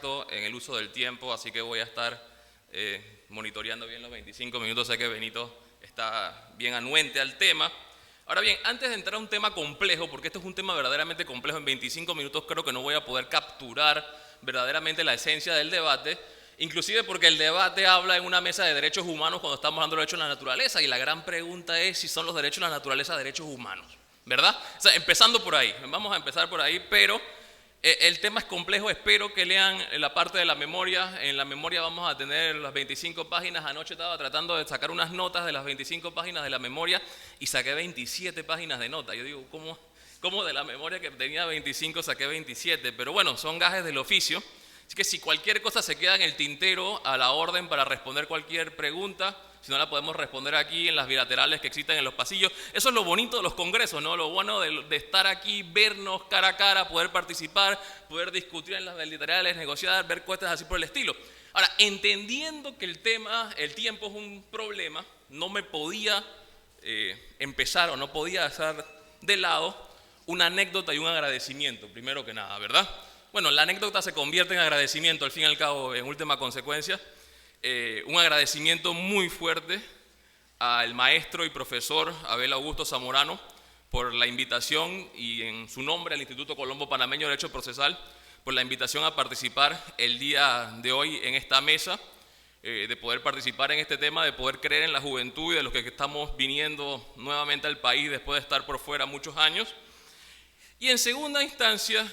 exacto en el uso del tiempo, así que voy a estar monitoreando bien los 25 minutos. Sé que Benito está bien anuente al tema. Ahora bien, antes de entrar a un tema complejo, porque este es un tema verdaderamente complejo, en 25 minutos creo que no voy a poder capturar verdaderamente la esencia del debate, inclusive porque el debate habla en una mesa de derechos humanos cuando estamos hablando de derechos de la naturaleza, y la gran pregunta es si son los derechos de la naturaleza derechos humanos, ¿verdad? O sea, empezando por ahí, vamos a empezar por ahí, pero el tema es complejo. Espero que lean la parte de la memoria. En la memoria vamos a tener las 25 páginas. Anoche estaba tratando de sacar unas notas de las 25 páginas de la memoria y saqué 27 páginas de notas. Yo digo, ¿cómo de la memoria que tenía 25 saqué 27? Pero bueno, son gajes del oficio. Así que si cualquier cosa se queda en el tintero, a la orden para responder cualquier pregunta. Si no la podemos responder aquí en las bilaterales que existen en los pasillos. Eso es lo bonito de los congresos, ¿no? Lo bueno de estar aquí, vernos cara a cara, poder participar, poder discutir en las bilaterales, negociar, ver cuestas así por el estilo. Ahora, entendiendo que el tiempo es un problema, no me podía empezar o no podía hacer de lado una anécdota y un agradecimiento, primero que nada, ¿verdad? Bueno, la anécdota se convierte en agradecimiento, al fin y al cabo, en última consecuencia. Un agradecimiento muy fuerte al maestro y profesor Abel Augusto Zamorano por la invitación, y en su nombre al Instituto Colombo Panameño de Derecho Procesal, por la invitación a participar el día de hoy en esta mesa, de poder participar en este tema, de poder creer en la juventud y de los que estamos viniendo nuevamente al país después de estar por fuera muchos años. Y en segunda instancia,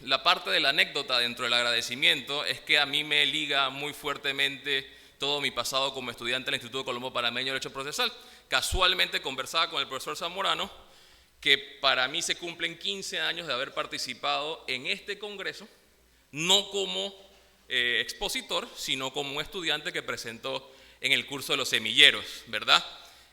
la parte de la anécdota dentro del agradecimiento es que a mí me liga muy fuertemente todo mi pasado como estudiante del Instituto Colombo Panameño de Derecho Procesal. Casualmente conversaba con el profesor Zamorano que para mí se cumplen 15 años de haber participado en este congreso, no como expositor, sino como un estudiante que presentó en el curso de los semilleros, ¿verdad?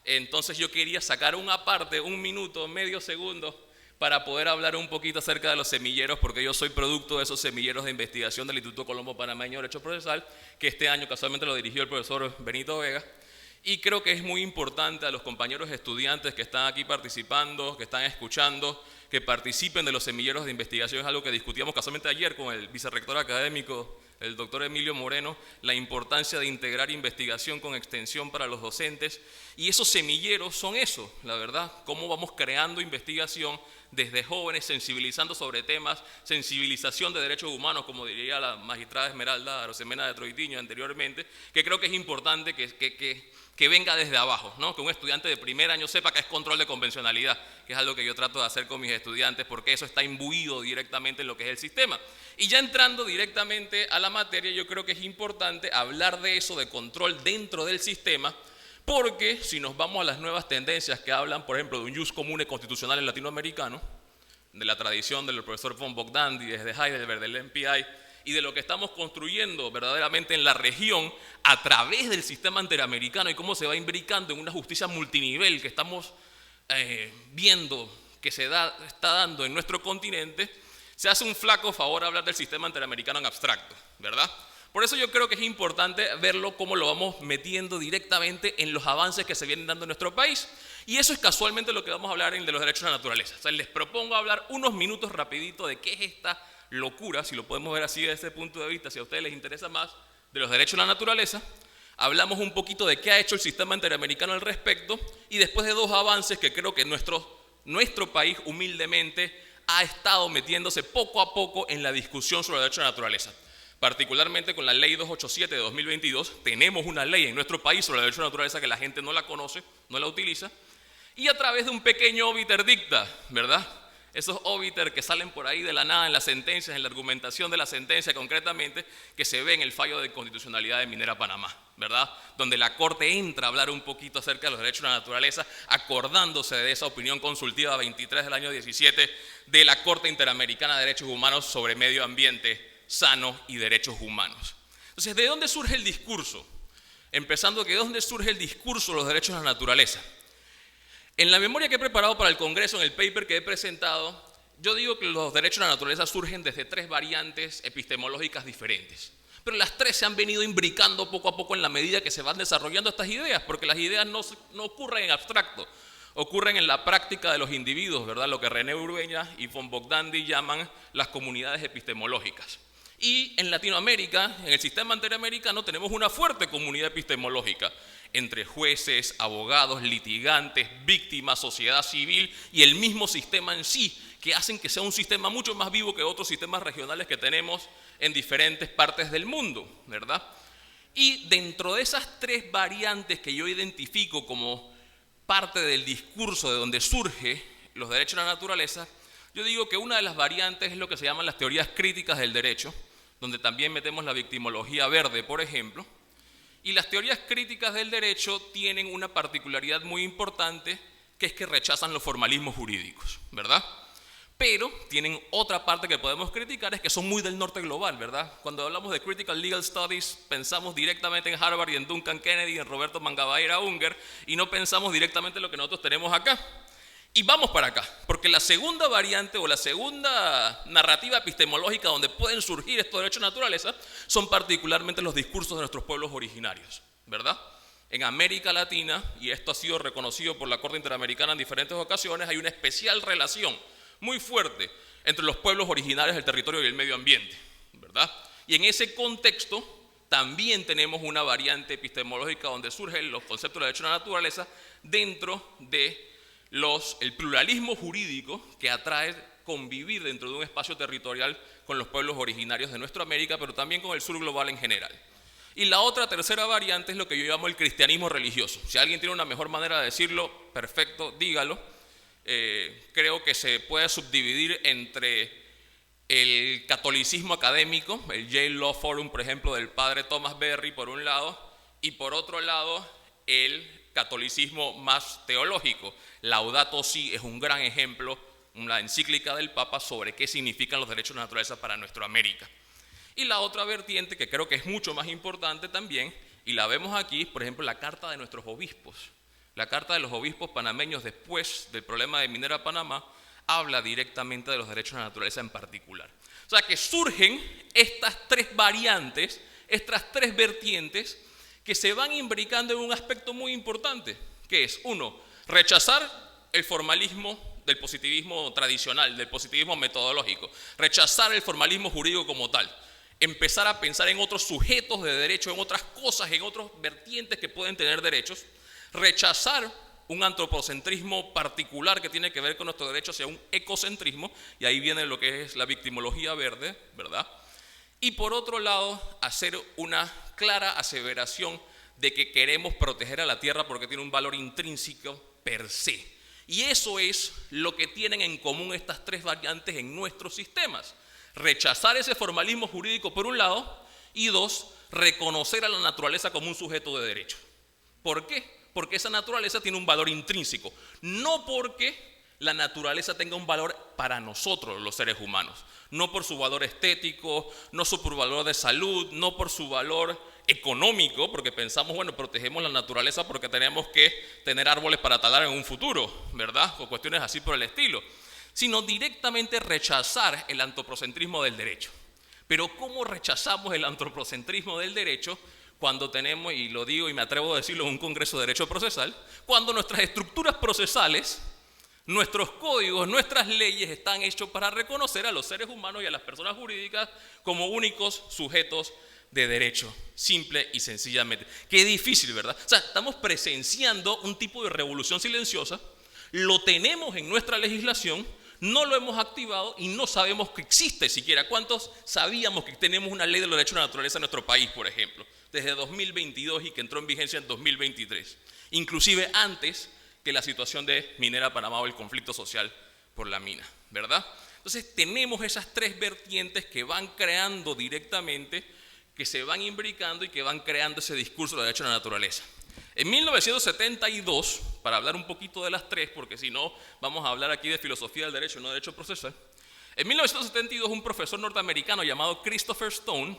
Entonces yo quería sacar una parte, un minuto, medio segundo, para poder hablar un poquito acerca de los semilleros, porque yo soy producto de esos semilleros de investigación del Instituto Colombo Panameño de Derecho Procesal, que este año casualmente lo dirigió el profesor Benito Vega, y creo que es muy importante a los compañeros estudiantes que están aquí participando, que están escuchando, que participen de los semilleros de investigación. Es algo que discutíamos casualmente ayer con el vicerrector académico, el doctor Emilio Moreno, la importancia de integrar investigación con extensión para los docentes, y esos semilleros son eso, la verdad, cómo vamos creando investigación desde jóvenes, sensibilizando sobre temas, sensibilización de derechos humanos, como diría la magistrada Esmeralda Arosemena de Troitiño anteriormente, que creo que es importante que venga desde abajo, ¿no? Que un estudiante de primer año sepa que es control de convencionalidad, que es algo que yo trato de hacer con mis estudiantes, porque eso está imbuido directamente en lo que es el sistema. Y ya entrando directamente a la materia, yo creo que es importante hablar de eso, de control dentro del sistema, porque si nos vamos a las nuevas tendencias que hablan, por ejemplo, de un jus comune constitucional en latinoamericano, de la tradición del profesor von Bogdandi, desde Heidelberg, del MPI, y de lo que estamos construyendo verdaderamente en la región a través del sistema interamericano y cómo se va imbricando en una justicia multinivel que estamos viendo que está dando en nuestro continente, se hace un flaco favor hablar del sistema interamericano en abstracto, ¿verdad? Por eso yo creo que es importante verlo cómo lo vamos metiendo directamente en los avances que se vienen dando en nuestro país. Y eso es casualmente lo que vamos a hablar en el de los derechos de la naturaleza. O sea, les propongo hablar unos minutos rapidito de qué es esta locura, si lo podemos ver así desde ese punto de vista, si a ustedes les interesa más, de los derechos de la naturaleza. Hablamos un poquito de qué ha hecho el sistema interamericano al respecto, y después de dos avances que creo que nuestro país humildemente ha estado metiéndose poco a poco en la discusión sobre los derechos de la naturaleza. Particularmente con la ley 287 de 2022, tenemos una ley en nuestro país sobre el derecho a la naturaleza que la gente no la conoce, no la utiliza, y a través de un pequeño obiter dicta, ¿verdad? Esos obiter que salen por ahí de la nada en las sentencias, en la argumentación de la sentencia concretamente, que se ve en el fallo de constitucionalidad de Minera Panamá, ¿verdad? Donde la Corte entra a hablar un poquito acerca de los derechos de la naturaleza, acordándose de esa opinión consultiva 23 del año 17 de la Corte Interamericana de Derechos Humanos sobre Medio Ambiente Sano y Derechos Humanos. Entonces, ¿de dónde surge el discurso? Empezando, ¿de dónde surge el discurso de los derechos de la naturaleza? En la memoria que he preparado para el Congreso, en el paper que he presentado, yo digo que los derechos de la naturaleza surgen desde tres variantes epistemológicas diferentes. Pero las tres se han venido imbricando poco a poco en la medida que se van desarrollando estas ideas, porque las ideas no ocurren en abstracto, ocurren en la práctica de los individuos, ¿verdad? Lo que René Urbeña y von Bogdandi llaman las comunidades epistemológicas. Y en Latinoamérica, en el sistema interamericano, tenemos una fuerte comunidad epistemológica entre jueces, abogados, litigantes, víctimas, sociedad civil y el mismo sistema en sí, que hacen que sea un sistema mucho más vivo que otros sistemas regionales que tenemos en diferentes partes del mundo, ¿verdad? Y dentro de esas tres variantes que yo identifico como parte del discurso de donde surge los derechos de la naturaleza, yo digo que una de las variantes es lo que se llaman las teorías críticas del derecho, donde también metemos la victimología verde, por ejemplo. Y las teorías críticas del derecho tienen una particularidad muy importante, que es que rechazan los formalismos jurídicos, ¿verdad? Pero tienen otra parte que podemos criticar, es que son muy del norte global, ¿verdad? Cuando hablamos de Critical Legal Studies, pensamos directamente en Harvard y en Duncan Kennedy, en Roberto Mangabeira Unger, y no pensamos directamente en lo que nosotros tenemos acá. Y vamos para acá, porque la segunda variante o la segunda narrativa epistemológica donde pueden surgir estos derechos de naturaleza son particularmente los discursos de nuestros pueblos originarios, ¿verdad? En América Latina, y esto ha sido reconocido por la Corte Interamericana en diferentes ocasiones, hay una especial relación muy fuerte entre los pueblos originarios del territorio y el medio ambiente, ¿verdad? Y en ese contexto también tenemos una variante epistemológica donde surgen los conceptos de derechos de la naturaleza dentro de el pluralismo jurídico que atrae convivir dentro de un espacio territorial con los pueblos originarios de nuestra América, pero también con el sur global en general. Y la otra tercera variante es lo que yo llamo el cristianismo religioso. Si alguien tiene una mejor manera de decirlo, perfecto, dígalo. Creo que se puede subdividir entre el catolicismo académico, el Yale Law Forum, por ejemplo, del padre Thomas Berry, por un lado, y por otro lado, el catolicismo más teológico. Laudato Si es un gran ejemplo, una encíclica del Papa sobre qué significan los derechos de la naturaleza para nuestra América. Y la otra vertiente, que creo que es mucho más importante también, y la vemos aquí, por ejemplo, la carta de nuestros obispos. La carta de los obispos panameños después del problema de Minera Panamá habla directamente de los derechos de la naturaleza en particular. O sea que surgen estas tres variantes, estas tres vertientes, que se van imbricando en un aspecto muy importante, que es, uno, rechazar el formalismo del positivismo tradicional, del positivismo metodológico, rechazar el formalismo jurídico como tal, empezar a pensar en otros sujetos de derecho, en otras cosas, en otros vertientes que pueden tener derechos, rechazar un antropocentrismo particular que tiene que ver con nuestros derechos hacia un ecocentrismo, y ahí viene lo que es la victimología verde, ¿verdad? Y por otro lado, hacer una clara aseveración de que queremos proteger a la tierra porque tiene un valor intrínseco per se. Y eso es lo que tienen en común estas tres variantes en nuestros sistemas. Rechazar ese formalismo jurídico por un lado, y dos, reconocer a la naturaleza como un sujeto de derecho. ¿Por qué? Porque esa naturaleza tiene un valor intrínseco, no porque la naturaleza tenga un valor para nosotros los seres humanos, no por su valor estético, no por su valor de salud, no por su valor económico, porque pensamos, bueno, protegemos la naturaleza porque tenemos que tener árboles para talar en un futuro, ¿verdad? O cuestiones así por el estilo, sino directamente rechazar el antropocentrismo del derecho. Pero ¿cómo rechazamos el antropocentrismo del derecho? Cuando tenemos, y lo digo y me atrevo a decirlo en un congreso de derecho procesal, cuando nuestras estructuras procesales, nuestros códigos, nuestras leyes están hechos para reconocer a los seres humanos y a las personas jurídicas como únicos sujetos de derecho, simple y sencillamente. Qué difícil, ¿verdad? O sea, estamos presenciando un tipo de revolución silenciosa, lo tenemos en nuestra legislación, no lo hemos activado y no sabemos que existe siquiera. ¿Cuántos sabíamos que tenemos una ley de los derechos de la naturaleza en nuestro país, por ejemplo? Desde 2022 y que entró en vigencia en 2023, inclusive antes que la situación de Minera Panamá o el conflicto social por la mina, ¿verdad? Entonces tenemos esas tres vertientes que van creando directamente, que se van imbricando y que van creando ese discurso de derecho a la naturaleza. En 1972, para hablar un poquito de las tres, porque si no vamos a hablar aquí de filosofía del derecho, no de derecho procesal, en 1972 un profesor norteamericano llamado Christopher Stone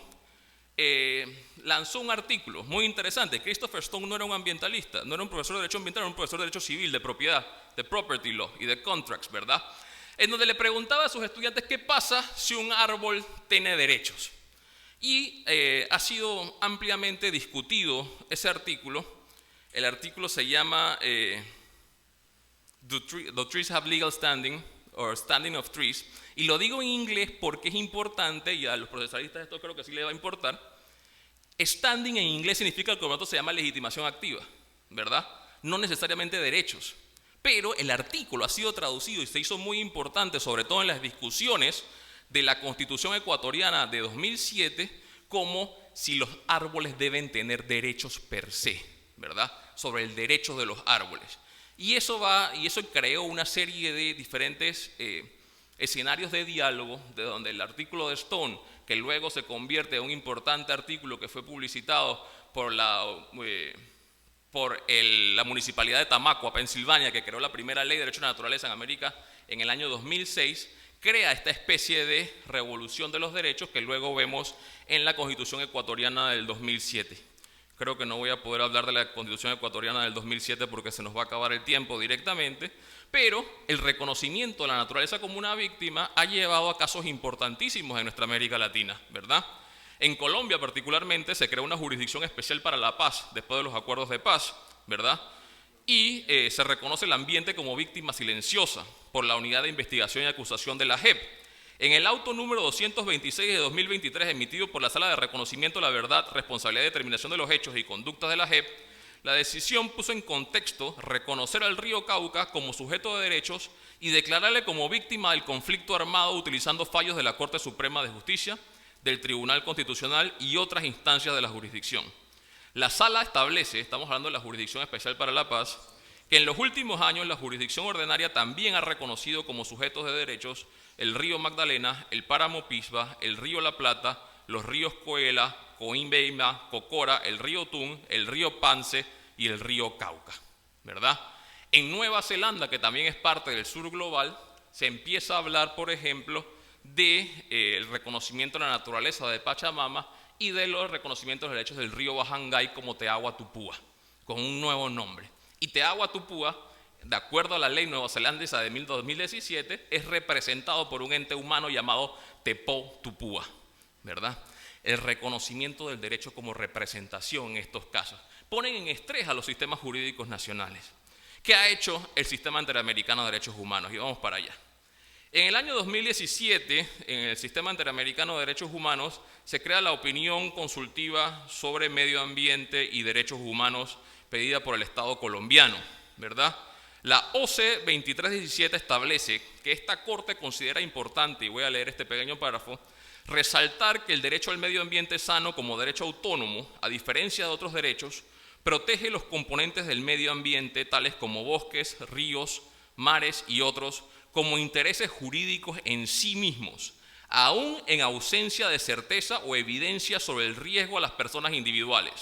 lanzó un artículo muy interesante. Christopher Stone no era un ambientalista, no era un profesor de derecho ambiental, era un profesor de derecho civil, de propiedad, de property law y de contracts, ¿verdad? En donde le preguntaba a sus estudiantes qué pasa si un árbol tiene derechos. Y ha sido ampliamente discutido ese artículo. El artículo se llama Do Trees Have Legal Standing? or Standing of Trees, y lo digo en inglés porque es importante, y a los procesalistas esto creo que sí les va a importar. Standing en inglés significa que el contrato se llama legitimación activa, ¿verdad? No necesariamente derechos, pero el artículo ha sido traducido y se hizo muy importante, sobre todo en las discusiones de la Constitución ecuatoriana de 2007, como si los árboles deben tener derechos per se, ¿verdad? Sobre el derecho de los árboles. Y eso creó una serie de diferentes escenarios de diálogo, de donde el artículo de Stone, que luego se convierte en un importante artículo que fue publicitado por la Municipalidad de Tamacua, Pensilvania, que creó la primera ley de derechos de la naturaleza en América en el año 2006, crea esta especie de revolución de los derechos que luego vemos en la Constitución ecuatoriana del 2007. Creo que no voy a poder hablar de la Constitución ecuatoriana del 2007 porque se nos va a acabar el tiempo directamente, pero el reconocimiento de la naturaleza como una víctima ha llevado a casos importantísimos en nuestra América Latina, ¿verdad? En Colombia particularmente se creó una jurisdicción especial para la paz después de los acuerdos de paz, ¿verdad? Y se reconoce el ambiente como víctima silenciosa por la Unidad de Investigación y Acusación de la JEP. En el auto número 226 de 2023 emitido por la Sala de Reconocimiento de la Verdad, Responsabilidad y Determinación de los Hechos y Conductas de la JEP, la decisión puso en contexto reconocer al río Cauca como sujeto de derechos y declararle como víctima del conflicto armado utilizando fallos de la Corte Suprema de Justicia, del Tribunal Constitucional y otras instancias de la jurisdicción. La Sala establece, estamos hablando de la Jurisdicción Especial para la Paz, que en los últimos años la jurisdicción ordinaria también ha reconocido como sujetos de derechos el río Magdalena, el páramo Pisba, el río La Plata, los ríos Coela, Coimbeima, Cocora, el río Tun, el río Pance y el río Cauca, ¿verdad? En Nueva Zelanda, que también es parte del sur global, se empieza a hablar, por ejemplo, del reconocimiento de la naturaleza de Pachamama y de los reconocimientos de derechos del río Bajangay como Te Agua Tupua, con un nuevo nombre. Y Te Agua Tupua, de acuerdo a la ley neozelandesa de 2017, es representado por un ente humano llamado Tepo Tupua, ¿verdad? El reconocimiento del derecho como representación en estos casos. Ponen en estrés a los sistemas jurídicos nacionales. ¿Qué ha hecho el Sistema Interamericano de Derechos Humanos? Y vamos para allá. En el año 2017, en el Sistema Interamericano de Derechos Humanos, se crea la opinión consultiva sobre medio ambiente y derechos humanos pedida por el Estado colombiano, ¿verdad? La OC 2317 establece que esta Corte considera importante, y voy a leer este pequeño párrafo, resaltar que el derecho al medio ambiente sano como derecho autónomo, a diferencia de otros derechos, protege los componentes del medio ambiente, tales como bosques, ríos, mares y otros, como intereses jurídicos en sí mismos, aún en ausencia de certeza o evidencia sobre el riesgo a las personas individuales.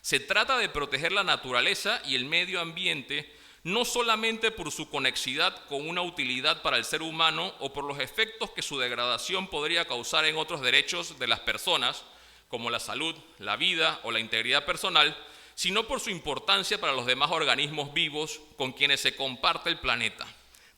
Se trata de proteger la naturaleza y el medio ambiente no solamente por su conexidad con una utilidad para el ser humano o por los efectos que su degradación podría causar en otros derechos de las personas, como la salud, la vida o la integridad personal, sino por su importancia para los demás organismos vivos con quienes se comparte el planeta,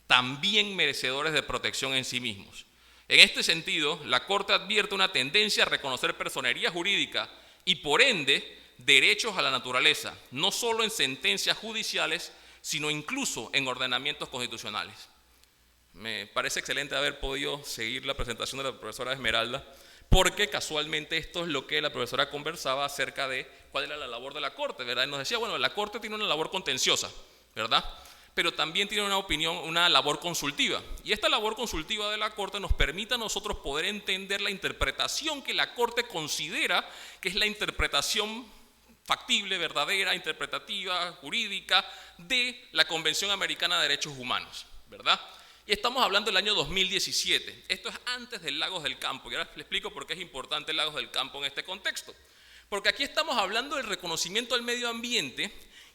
también merecedores de protección en sí mismos. En este sentido, la Corte advierte una tendencia a reconocer personería jurídica y, por ende, derechos a la naturaleza, no solo en sentencias judiciales, sino incluso en ordenamientos constitucionales. Me parece excelente haber podido seguir la presentación de la profesora Esmeralda, porque casualmente esto es lo que la profesora conversaba acerca de cuál era la labor de la Corte, ¿verdad? Y nos decía, bueno, la Corte tiene una labor contenciosa, ¿verdad? Pero también tiene una labor consultiva. Y esta labor consultiva de la Corte nos permite a nosotros poder entender la interpretación que la Corte considera que es la interpretación factible, verdadera, interpretativa, jurídica de la Convención Americana de Derechos Humanos, ¿verdad? Y estamos hablando del año 2017. Esto es antes del Lagos del Campo. Y ahora les explico por qué es importante el Lagos del Campo en este contexto. Porque aquí estamos hablando del reconocimiento del medio ambiente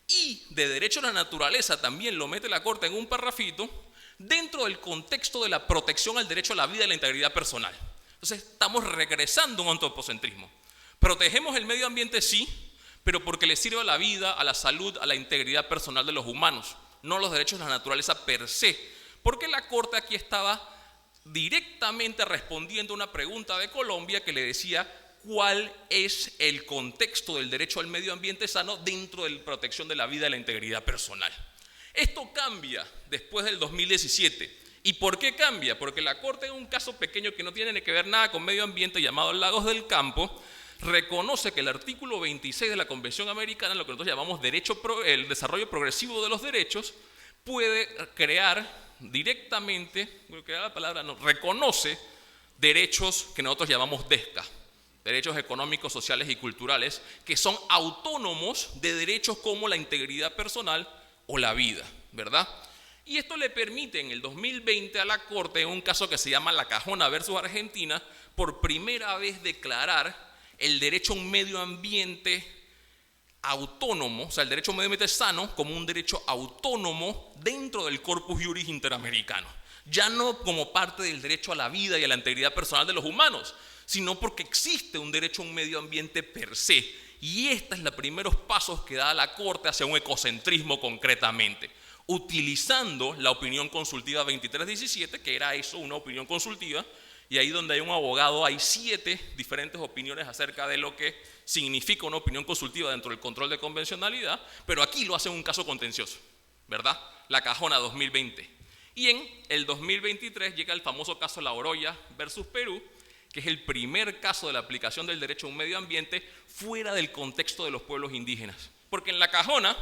y de derecho a la naturaleza, también lo mete la Corte en un parrafito, dentro del contexto de la protección al derecho a la vida y la integridad personal. Entonces estamos regresando a un antropocentrismo. Protegemos el medio ambiente, sí, pero porque le sirve a la vida, a la salud, a la integridad personal de los humanos, no los derechos de la naturaleza per se. Porque la Corte aquí estaba directamente respondiendo a una pregunta de Colombia que le decía cuál es el contexto del derecho al medio ambiente sano dentro de la protección de la vida y la integridad personal. Esto cambia después del 2017. ¿Y por qué cambia? Porque la Corte, en un caso pequeño que no tiene que ver nada con medio ambiente, llamado Lagos del Campo, reconoce que el artículo 26 de la Convención Americana, lo que nosotros llamamos el desarrollo progresivo de los derechos, puede crear directamente, reconoce derechos que nosotros llamamos DESCA, derechos económicos, sociales y culturales, que son autónomos de derechos como la integridad personal o la vida, ¿verdad? Y esto le permite en el 2020 a la Corte, en un caso que se llama La Cajona versus Argentina, por primera vez declarar el derecho a un medio ambiente autónomo, o sea, el derecho a un medio ambiente sano, como un derecho autónomo dentro del corpus juris interamericano. Ya no como parte del derecho a la vida y a la integridad personal de los humanos, sino porque existe un derecho a un medio ambiente per se. Y estos son los primeros pasos que da la Corte hacia un ecocentrismo concretamente, utilizando la opinión consultiva 2317, que era eso, una opinión consultiva, y ahí donde hay un abogado hay 7 diferentes opiniones acerca de lo que significa una opinión consultiva dentro del control de convencionalidad, pero aquí lo hace en un caso contencioso, ¿verdad? La Cajona 2020. Y en el 2023 llega el famoso caso La Oroya versus Perú, que es el primer caso de la aplicación del derecho a un medio ambiente fuera del contexto de los pueblos indígenas. Porque en La Cajona,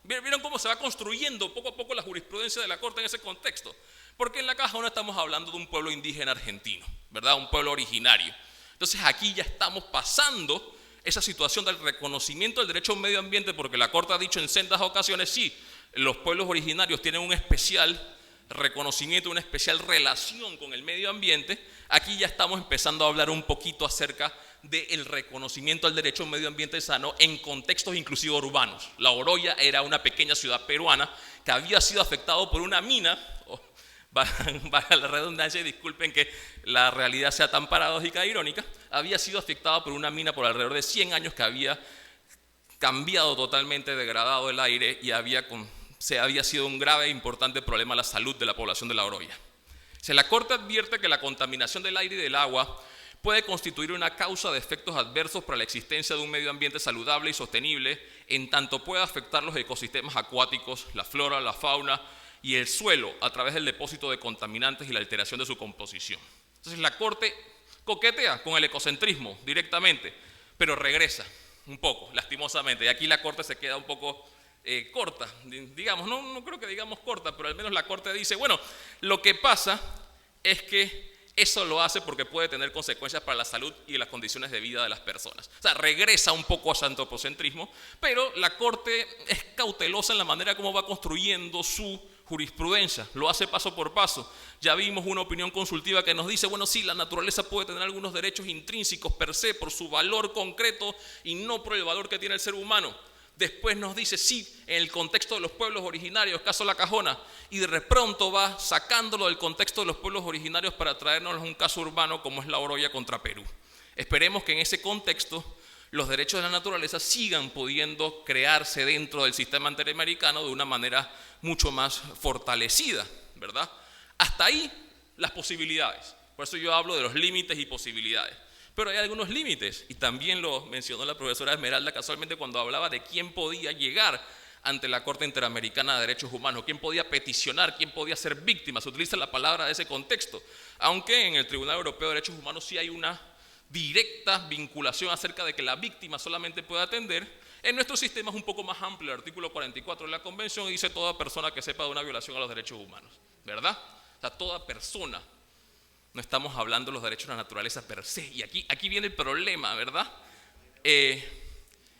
¿vieron cómo se va construyendo poco a poco la jurisprudencia de la Corte en ese contexto? Porque en La Cajona estamos hablando de un pueblo indígena argentino, ¿verdad? Un pueblo originario. Entonces aquí ya estamos pasando esa situación del reconocimiento del derecho a un medio ambiente, porque la Corte ha dicho en sendas ocasiones, sí, los pueblos originarios tienen un especial reconocimiento, una especial relación con el medio ambiente. Aquí ya estamos empezando a hablar un poquito acerca del reconocimiento al derecho a un medio ambiente sano en contextos inclusive urbanos. La Oroya era una pequeña ciudad peruana que había sido afectado por una mina, para la redundancia, y disculpen que la realidad sea tan paradójica e irónica, había sido afectada por una mina por alrededor de 100 años que había cambiado totalmente, degradado el aire y había sido un grave e importante problema a la salud de la población de La Oroya. La Corte advierte que la contaminación del aire y del agua puede constituir una causa de efectos adversos para la existencia de un medio ambiente saludable y sostenible, en tanto pueda afectar los ecosistemas acuáticos, la flora, la fauna y el suelo a través del depósito de contaminantes y la alteración de su composición. Entonces la Corte coquetea con el ecocentrismo directamente, pero regresa un poco, lastimosamente, y aquí la Corte se queda un poco corta, digamos, no creo que digamos corta, pero al menos la Corte dice, bueno, lo que pasa es que eso lo hace porque puede tener consecuencias para la salud y las condiciones de vida de las personas. O sea, regresa un poco a ese antropocentrismo, pero la Corte es cautelosa en la manera como va construyendo su jurisprudencia, lo hace paso por paso. Ya vimos una opinión consultiva que nos dice, bueno, sí, la naturaleza puede tener algunos derechos intrínsecos per se por su valor concreto y no por el valor que tiene el ser humano. Después nos dice, sí, en el contexto de los pueblos originarios, caso La Cajona, y de pronto va sacándolo del contexto de los pueblos originarios para traernos un caso urbano como es La Oroya contra Perú. Esperemos que en ese contexto los derechos de la naturaleza sigan pudiendo crearse dentro del sistema interamericano de una manera mucho más fortalecida, ¿verdad? Hasta ahí las posibilidades. Por eso yo hablo de los límites y posibilidades. Pero hay algunos límites, y también lo mencionó la profesora Esmeralda casualmente cuando hablaba de quién podía llegar ante la Corte Interamericana de Derechos Humanos, quién podía peticionar, quién podía ser víctima. Se utiliza la palabra de ese contexto, aunque en el Tribunal Europeo de Derechos Humanos sí hay una directa vinculación acerca de que la víctima solamente puede atender. En nuestro sistema es un poco más amplio, el artículo 44 de la Convención dice toda persona que sepa de una violación a los derechos humanos, ¿verdad? O sea, toda persona. No estamos hablando de los derechos de la naturaleza per se. Y aquí viene el problema, ¿verdad?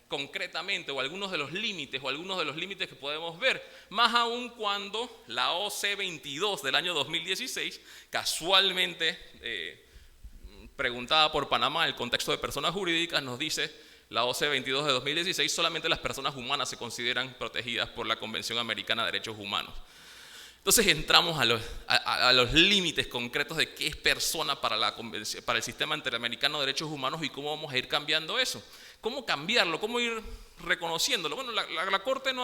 Concretamente, o algunos de los límites que podemos ver, más aún cuando la OC 22 del año 2016, casualmente preguntada por Panamá en el contexto de personas jurídicas, nos dice, la OC 22 de 2016, solamente las personas humanas se consideran protegidas por la Convención Americana de Derechos Humanos. Entonces entramos a los límites concretos de qué es persona para el sistema interamericano de derechos humanos y cómo vamos a ir cambiando eso. ¿Cómo cambiarlo? ¿Cómo ir reconociéndolo? Bueno, la Corte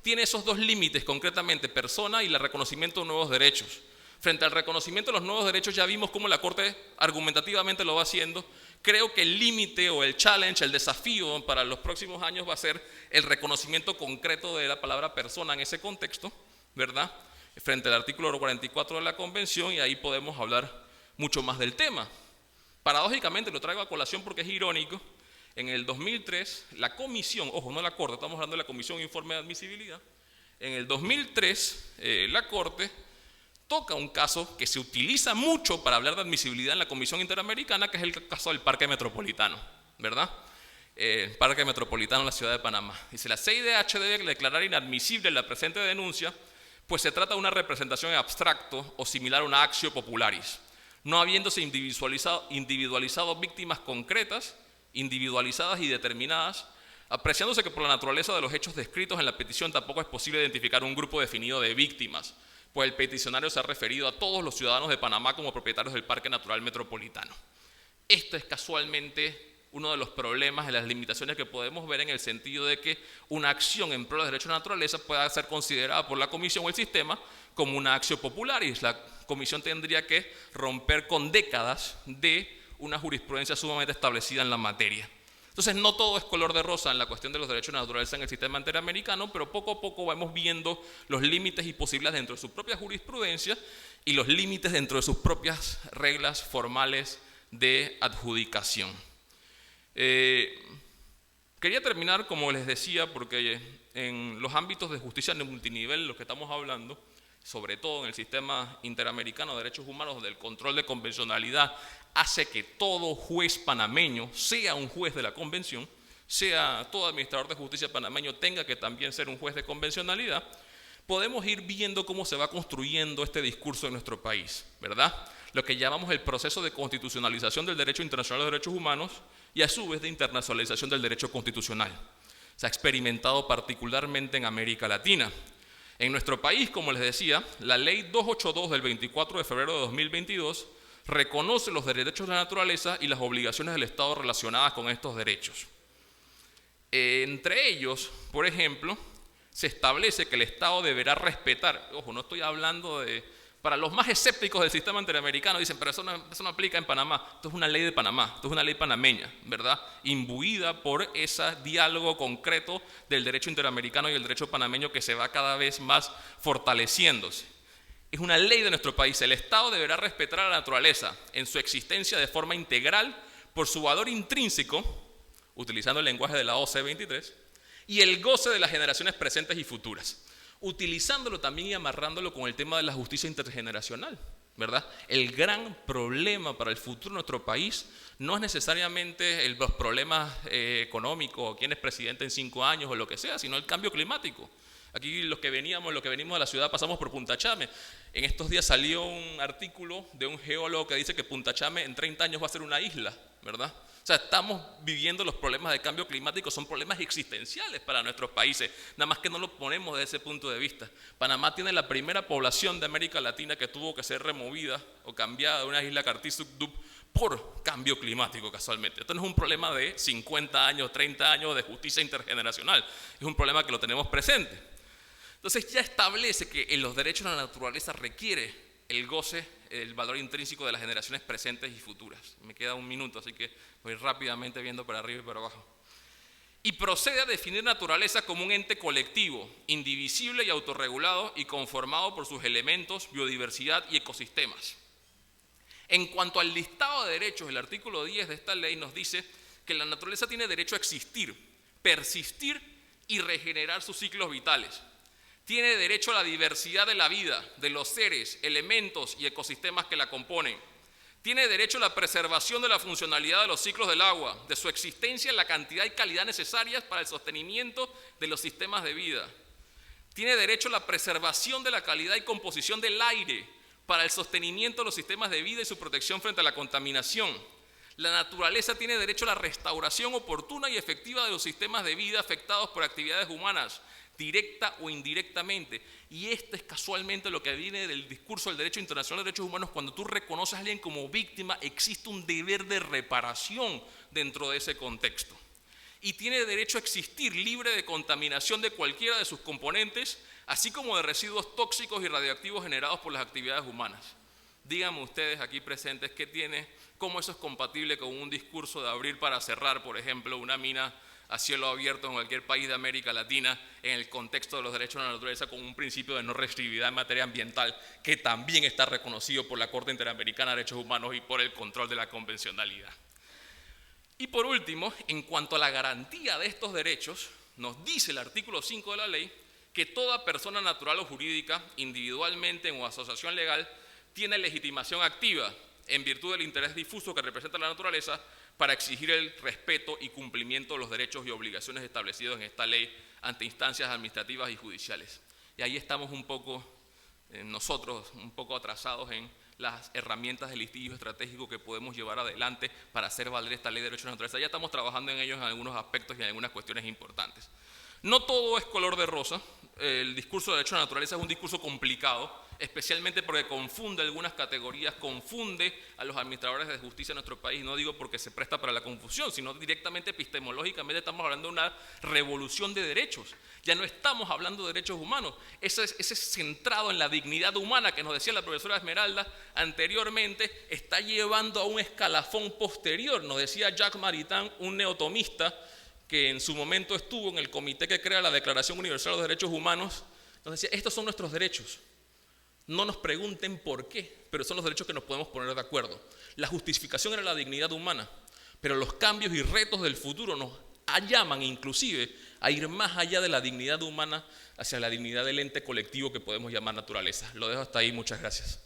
tiene esos dos límites concretamente, persona y el reconocimiento de nuevos derechos. Frente al reconocimiento de los nuevos derechos ya vimos cómo la Corte argumentativamente lo va haciendo. Creo que el límite o el challenge, el desafío para los próximos años va a ser el reconocimiento concreto de la palabra persona en ese contexto, ¿verdad? frente al artículo 44 de la Convención, y ahí podemos hablar mucho más del tema. Paradójicamente lo traigo a colación porque es irónico. En el 2003, la comisión, ojo, no la Corte, estamos hablando de la Comisión Informe de Admisibilidad. En el 2003, la Corte toca un caso que se utiliza mucho para hablar de admisibilidad en la Comisión Interamericana, que es el caso del Parque Metropolitano, ¿verdad? El Parque Metropolitano en la ciudad de Panamá. Dice, la CIDH debe declarar inadmisible la presente denuncia, pues se trata de una representación en abstracto o similar a una actio popularis, no habiéndose individualizado víctimas concretas, individualizadas y determinadas, apreciándose que por la naturaleza de los hechos descritos en la petición tampoco es posible identificar un grupo definido de víctimas, pues el peticionario se ha referido a todos los ciudadanos de Panamá como propietarios del Parque Natural Metropolitano. Esto es casualmente uno de los problemas, de las limitaciones que podemos ver en el sentido de que una acción en pro de los derechos de la naturaleza pueda ser considerada por la Comisión o el sistema como una actio popularis. La Comisión tendría que romper con décadas de una jurisprudencia sumamente establecida en la materia. Entonces, no todo es color de rosa en la cuestión de los derechos de la naturaleza en el sistema interamericano, pero poco a poco vamos viendo los límites y posibles dentro de su propia jurisprudencia y los límites dentro de sus propias reglas formales de adjudicación. Quería terminar, como les decía, porque en los ámbitos de justicia de multinivel, los que estamos hablando, sobre todo en el sistema interamericano de derechos humanos, donde el control de convencionalidad hace que todo juez panameño sea un juez de la convención, sea todo administrador de justicia panameño tenga que también ser un juez de convencionalidad, podemos ir viendo cómo se va construyendo este discurso en nuestro país, ¿verdad? Lo que llamamos el proceso de constitucionalización del derecho internacional de los derechos humanos y a su vez de internacionalización del derecho constitucional. Se ha experimentado particularmente en América Latina. En nuestro país, como les decía, la Ley 282 del 24 de febrero de 2022 reconoce los derechos de la naturaleza y las obligaciones del Estado relacionadas con estos derechos. Entre ellos, por ejemplo, se establece que el Estado deberá respetar, ojo, no estoy hablando de, para los más escépticos del sistema interamericano, dicen, pero eso no aplica en Panamá, esto es una ley de Panamá, esto es una ley panameña, ¿verdad? Imbuida por ese diálogo concreto del derecho interamericano y el derecho panameño que se va cada vez más fortaleciéndose. Es una ley de nuestro país, el Estado deberá respetar a la naturaleza en su existencia de forma integral por su valor intrínseco, utilizando el lenguaje de la OC 23, y el goce de las generaciones presentes y futuras, utilizándolo también y amarrándolo con el tema de la justicia intergeneracional, ¿verdad? El gran problema para el futuro de nuestro país no es necesariamente los problemas económicos, o quién es presidente en 5 años o lo que sea, sino el cambio climático. Aquí los que venimos de la ciudad pasamos por Punta Chame. En estos días salió un artículo de un geólogo que dice que Punta Chame en 30 años va a ser una isla, ¿verdad? O sea, estamos viviendo los problemas de cambio climático, son problemas existenciales para nuestros países, nada más que no lo ponemos desde ese punto de vista. Panamá tiene la primera población de América Latina que tuvo que ser removida o cambiada de una isla Cartizuk-Dub por cambio climático, casualmente. Esto no es un problema de 50 años, 30 años de justicia intergeneracional, es un problema que lo tenemos presente. Entonces ya establece que en los derechos de la naturaleza requiere el goce, el valor intrínseco de las generaciones presentes y futuras. Me queda 1 minuto, así que voy rápidamente viendo para arriba y para abajo. Y procede a definir naturaleza como un ente colectivo, indivisible y autorregulado y conformado por sus elementos, biodiversidad y ecosistemas. En cuanto al listado de derechos, el artículo 10 de esta ley nos dice que la naturaleza tiene derecho a existir, persistir y regenerar sus ciclos vitales. Tiene derecho a la diversidad de la vida, de los seres, elementos y ecosistemas que la componen. Tiene derecho a la preservación de la funcionalidad de los ciclos del agua, de su existencia en la cantidad y calidad necesarias para el sostenimiento de los sistemas de vida. Tiene derecho a la preservación de la calidad y composición del aire para el sostenimiento de los sistemas de vida y su protección frente a la contaminación. La naturaleza tiene derecho a la restauración oportuna y efectiva de los sistemas de vida afectados por actividades humanas, directa o indirectamente. Y esto es casualmente lo que viene del discurso del derecho internacional de derechos humanos. Cuando tú reconoces a alguien como víctima, existe un deber de reparación dentro de ese contexto. Y tiene derecho a existir libre de contaminación de cualquiera de sus componentes, así como de residuos tóxicos y radioactivos generados por las actividades humanas. Díganme ustedes aquí presentes qué tiene, cómo eso es compatible con un discurso de abrir para cerrar, por ejemplo, una mina a cielo abierto en cualquier país de América Latina en el contexto de los derechos de la naturaleza con un principio de no restrictividad en materia ambiental que también está reconocido por la Corte Interamericana de Derechos Humanos y por el control de la convencionalidad. Y por último, en cuanto a la garantía de estos derechos, nos dice el artículo 5 de la ley que toda persona natural o jurídica, individualmente o asociación legal, tiene legitimación activa en virtud del interés difuso que representa la naturaleza para exigir el respeto y cumplimiento de los derechos y obligaciones establecidos en esta ley ante instancias administrativas y judiciales. Y ahí estamos un poco, nosotros, un poco atrasados en las herramientas de litigio estratégico que podemos llevar adelante para hacer valer esta ley de derechos de la naturaleza. Ya estamos trabajando en ellos en algunos aspectos y en algunas cuestiones importantes. No todo es color de rosa. El discurso de derechos de la naturaleza es un discurso complicado, especialmente porque confunde algunas categorías, confunde a los administradores de justicia en nuestro país. No digo porque se presta para la confusión, sino directamente epistemológicamente estamos hablando de una revolución de derechos. Ya no estamos hablando de derechos humanos. Ese centrado en la dignidad humana que nos decía la profesora Esmeralda anteriormente, está llevando a un escalafón posterior. Nos decía Jacques Maritain, un neotomista, que en su momento estuvo en el comité que crea la Declaración Universal de los Derechos Humanos, nos decía, estos son nuestros derechos. No nos pregunten por qué, pero son los derechos que nos podemos poner de acuerdo. La justificación era la dignidad humana, pero los cambios y retos del futuro nos llaman inclusive a ir más allá de la dignidad humana hacia la dignidad del ente colectivo que podemos llamar naturaleza. Lo dejo hasta ahí, muchas gracias.